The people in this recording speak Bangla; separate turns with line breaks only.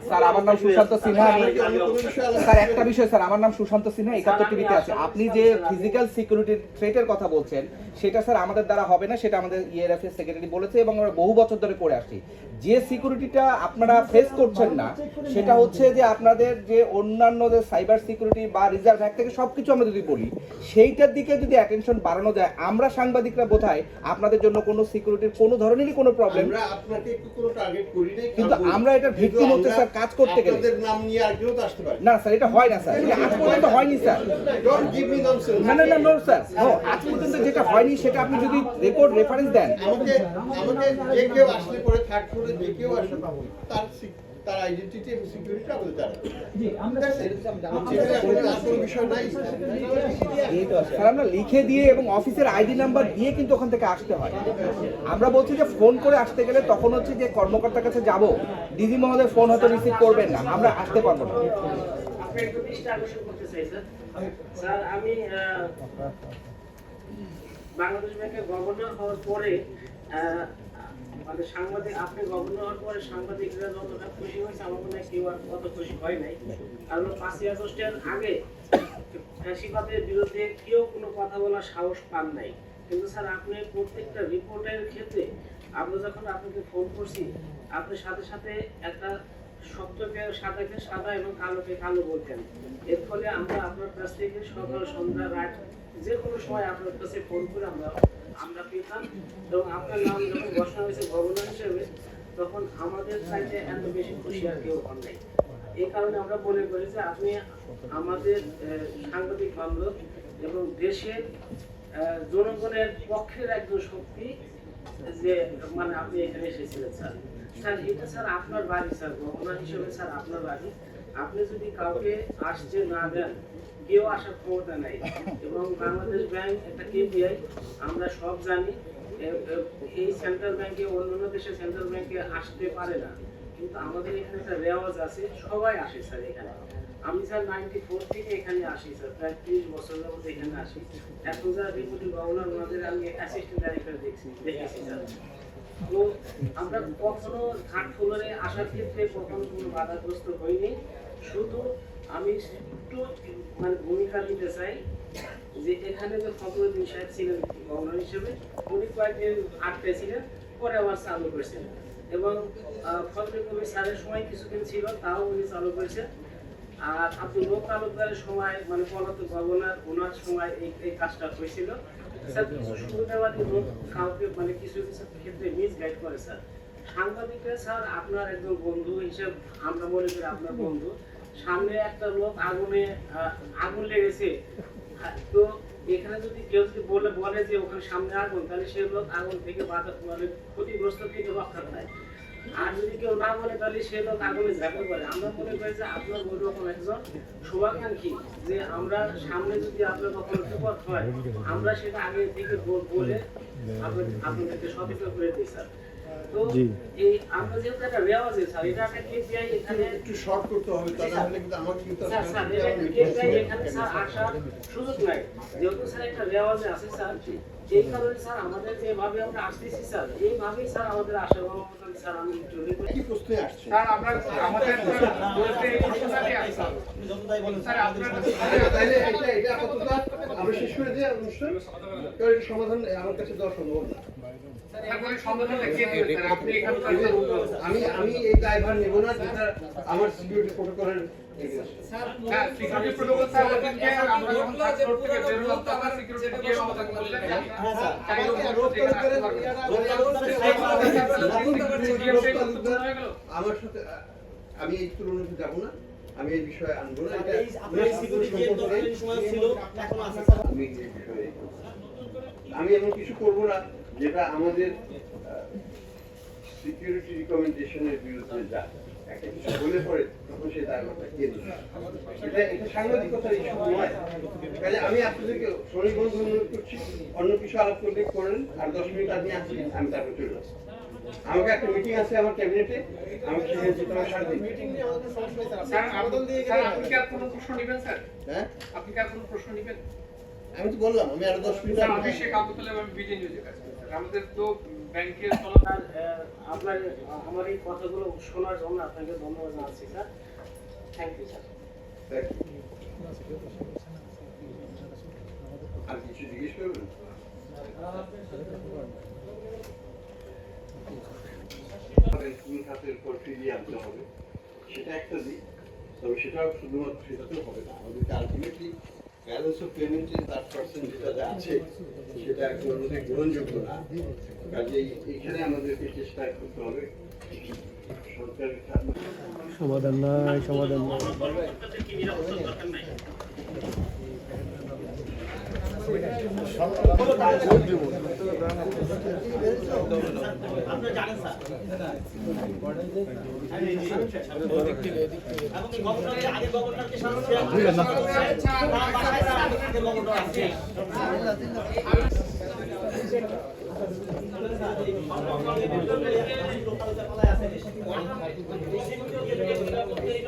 স্যার আমার নাম সুশান্ত সিনহা। স্যার একটা বিষয় স্যার, আমার নাম সুশান্ত সিনহা, 71 টিভিতে আছে। আপনি যে ফিজিক্যাল সিকিউরিটির থ্রেটের কথা বলছেন সেটা স্যার আমাদের দ্বারা হবে না, সেটা আমাদের ইআরএফ এর সেক্রেটারি বলেছে এবং আমরা বহু বছর ধরে করে আসছি। যে সিকিউরিটিটা আপনারা ফেস করছেন না সেটা হচ্ছে যে আপনাদের যে অন্যান্য যে সাইবার সিকিউরিটি বা রিজার্ভ অ্যাক্ট থেকে সবকিছু আমরা যদি বলি সেইটার দিকে যদি অ্যাটেনশন বাড়ানো যায়, আমরা সাংবাদিকরা বোধহয় আপনাদের জন্য কোনো সিকিউরিটির কোনো ধরনেরই কোনো প্রবলেম,
আমরা আপনাকে একটু কোনো টার্গেট করি নাই,
কিন্তু আমরা এটার ভিকটিম হচ্ছে স্যার কাজ করতে গেলে।
আপনাদের নাম নিয়ে আরেকজন তো আসতে পারে
না স্যার, এটা হয় না স্যার, এটা আজ পর্যন্ত হয়নি sir.
Don't give me nonsense.
না না না নো স্যার, নো, আজ পর্যন্ত যেটা হয়নি সেটা আপনি যদি রেকর্ড রেফারেন্স দেন।
আমাকে যে কেউ আসলে পরে থার্ড ফ্লোরে যে কেউ আসে তার আইডেন্টিটি এবং সিকিউরিটি আমাদের জানা। জি, আমরা কোনো বিষয় নাই
স্যার, আমরা লিখে দিয়ে এবং অফিসের আইডি নাম্বার দিয়ে কিন্তু ওখান থেকে আসতে হয়। আমরা বলছি যে ফোন করে আসতে গেলে তখন হচ্ছে যে কর্মকর্তার কাছে যাব, ডিজি মহোদয় ফোন হয়তো রিসিভ করবেন না, আমরা আসতে পারবো না।
আপনি একটু দৃষ্টি আকর্ষণ করতে চাই স্যার। স্যার আমি বাংলাদেশ ব্যাংকের গভর্নর হওয়ার পরে মানে সাংবাদিক, আপনি গভর্নর হওয়ার পরে সাংবাদিকরা যতটা খুশি হয়েছে আমার মনে হয় কেউ আর অত খুশি হয় নাই। কারণ 5ই আগস্টের আগে ফ্যাসিবাদের বিরুদ্ধে কেউ কোনো কথা বলার সাহস পান নাই, কিন্তু স্যার আপনি প্রত্যেকটা রিপোর্টের ক্ষেত্রে আমরা যখন আপনাকে ফোন করছি আপনি সাথে সাথে একটা সত্যকে সাদাকে সাদা এবং কালোকে কালো বলতেন। এর ফলে আমরা আপনার কাছ থেকে সকাল সন্ধ্যা রাত যে কোনো সময় আপনার কাছে ফোন করে আমরা পেতাম এবং আপনার নাম যখন ঘোষণা হয়েছে গভর্নর হিসেবে তখন আমাদের চাইতে এত বেশি খুশি আর কেউ হন নাই। এই কারণে আমরা মনে করি যে আপনি আমাদের সাংবাদিক বান্ধব এবং দেশের জনগণের পক্ষের একজন শক্তি, যে মানে আপনি এখানে এসেছিলেন স্যার। স্যার এটা স্যার আপনার বাড়ি স্যার, গভর্নর হিসেবে স্যার আপনার বাড়ি। আপনি যদি কাউকে আসতে না দেন কেউ আসার ক্ষমতা নাই এবং বাংলাদেশ ব্যাংক একটা কেপিআই আমরা সব জানি। এই সেন্ট্রাল ব্যাংকে অন্যান্য দেশে সেন্ট্রাল ব্যাংকে আসতে পারে না, কিন্তু আমাদের এখানে একটা রেওয়াজ আছে, সবাই আসে স্যার এখানে। আমি স্যার 94 থেকে এখানে আসি স্যার, প্রায় 30 বছর যাবত এখানে আসি। এখন যারা ডেপুটি গভর্নর ওনাদের আমি অ্যাসিস্ট্যান্ট ডাইরেক্টর দেখেছি স্যার। তো আমরা কখনো থার্ড ফ্লোরে আসার ক্ষেত্রে কখনো কোনো বাধাগ্রস্ত হইনি। শুধু আমি একটু মানে ভূমিকা নিতে চাই যে এখানে যে ফখরুদ্দিন সাহেব ছিলেন গভর্নর হিসেবে, উনি কয়েকদিন আটকে ছিলেন, পরে আবার চালু করেছেন এবং ফজলে কবির স্যারের সময় কিছুদিন ছিল তাও উনি চালু করেছেন। আর আব্দুল রব তালুকদারের সময় মানে পলাতক গভর্নর ওনার সময় এই কাজটা হয়েছিল স্যার। কিছু সুবিধাবাদী লোক কাউকে মানে কিছু কিছু ক্ষেত্রে মিস গাইড করে স্যার। সাংবাদিকরা স্যার আপনার একজন বন্ধু হিসেবে আমরা মনে করি আপনার বন্ধু। সামনে একটা লোক আগুন লেগেছে, তো এখানে যদি কেউ যদি বলে যে ওখানে সামনে আগুন, তাহলে সেই লোক আগুন থেকে বাধা মানে ক্ষতিগ্রস্ত থেকে রক্ষা পায়। আর যদি কেউ না বলে তাহলে সে লোক আগুনে ঝাঁপিয়ে পড়ে। আমরা মনে করি যে আপনার ওইরকম একজন শুভাকাঙ্ক্ষী, যে আমরা সামনে যদি আপনার কখনো বিপদ হয় আমরা সেটা আগে থেকে বলে আপনাদেরকে সতর্ক করে দিই স্যার। তো এই আমরা যেহেতু একটা রেওয়াজ স্যার, এটা একটা কেপিআই এখানে
একটু শর্ট করতে হবে, তাহলে কিন্তু আমাকে কিন্তু
স্যার কেপিআই এখানে স্যার আসার সুযোগ নাই, যেহেতু স্যার একটা রেওয়াজে আছে স্যার। এই কারণে স্যার আমাদের যেভাবে আমরা আসতেছি স্যার এইভাবেই স্যার আমাদের আশা অনুমোদন স্যার আমি
কি প্রশ্নে আসছে
স্যার আমরা আমাদের বলতে প্রশ্নটাই আসছে যতটাই বলেন স্যার আপনারা
তাহলে এটা আপাতত আমরা শেষ করে দিই অনুষ্ঠান, কারণ এই সমাধান আমার কাছে দেওয়া সম্ভব না।
স্যার বলে সমাধানটা কে দিবেন স্যার? আপনি এখানে
আমি এই দায়ভার নেব না, যেটা আমার সিকিউরিটি প্রোটোকলের
স্যার সিকিউরিটি প্রোটোকল স্যার ওদিনকে আমরা যখন থার্ড থেকে বের হলাম তখন সিকিউরিটি কে সমাধান করলেন। হ্যাঁ স্যার
আমার সাথে আমি এই তুলনাতে যাব না, আমি এই বিষয়ে আনবো না। আমি এমন কিছু করবো না যেটা আমাদের সিকিউরিটি রিকমেন্ডেশনের বিরুদ্ধে যায়। একটা কিছু বলে পরে তখন সেই দায়ভারটা কে নেবে? এটা সাংবাদিকতার ইস্যু নয়। কাজে আমি আপনাদেরকে শরীরবন্ধ অনুরোধ করছি, অন্য কিছু আলাপ করলে করেন, আর 10 মিনিট আপনি আসছি, আমি তারপর চলে যাচ্ছি। আমাকে একটা মিটিং আছে আমার ক্যাবিনেটে, আমাকে সেখানে যেতে হবে 3:30।
স্যার আবেদন দিয়ে গেলে আপনি কি আর কোনো প্রশ্ন নেবেন স্যার?
হ্যাঁ
আপনি কি আর কোনো প্রশ্ন নেবেন?
আমি তো বললাম আমি আরো 10 মিনিট
স্যার অভিষেক আবু তালেব আমি বিজে নিউজে কাজ করি স্যার। আমাদের তো ব্যাংকের
আর আপনার আমার এই কথাগুলো শোনার জন্য আপনাকে ধন্যবাদ জানাচ্ছি স্যার। Thank you sir.
আর কিছু জিজ্ঞেস করবেন? স্কুল খাতের পর ফিরিয়ে আনতে হবে, সেটা একটা দিক। তবে সেটাও শুধুমাত্র সেটাতেও হবে না, আমাদেরকে আলটিমেটলি ব্যালেন্স অফ পেমেন্টের 8% যেটা আছে সেটা এখন আমাদের গ্রহণযোগ্য না। কাজেই এখানে আমাদেরকে চেষ্টা করতে হবে সরকারের
সমাধান নাই, সমাধান নাই।
কি নিরাপত্তার দরকার নাই। আপনি জানেন স্যার এবং গভর্নরের আগে গভর্নরকে সামনে আছে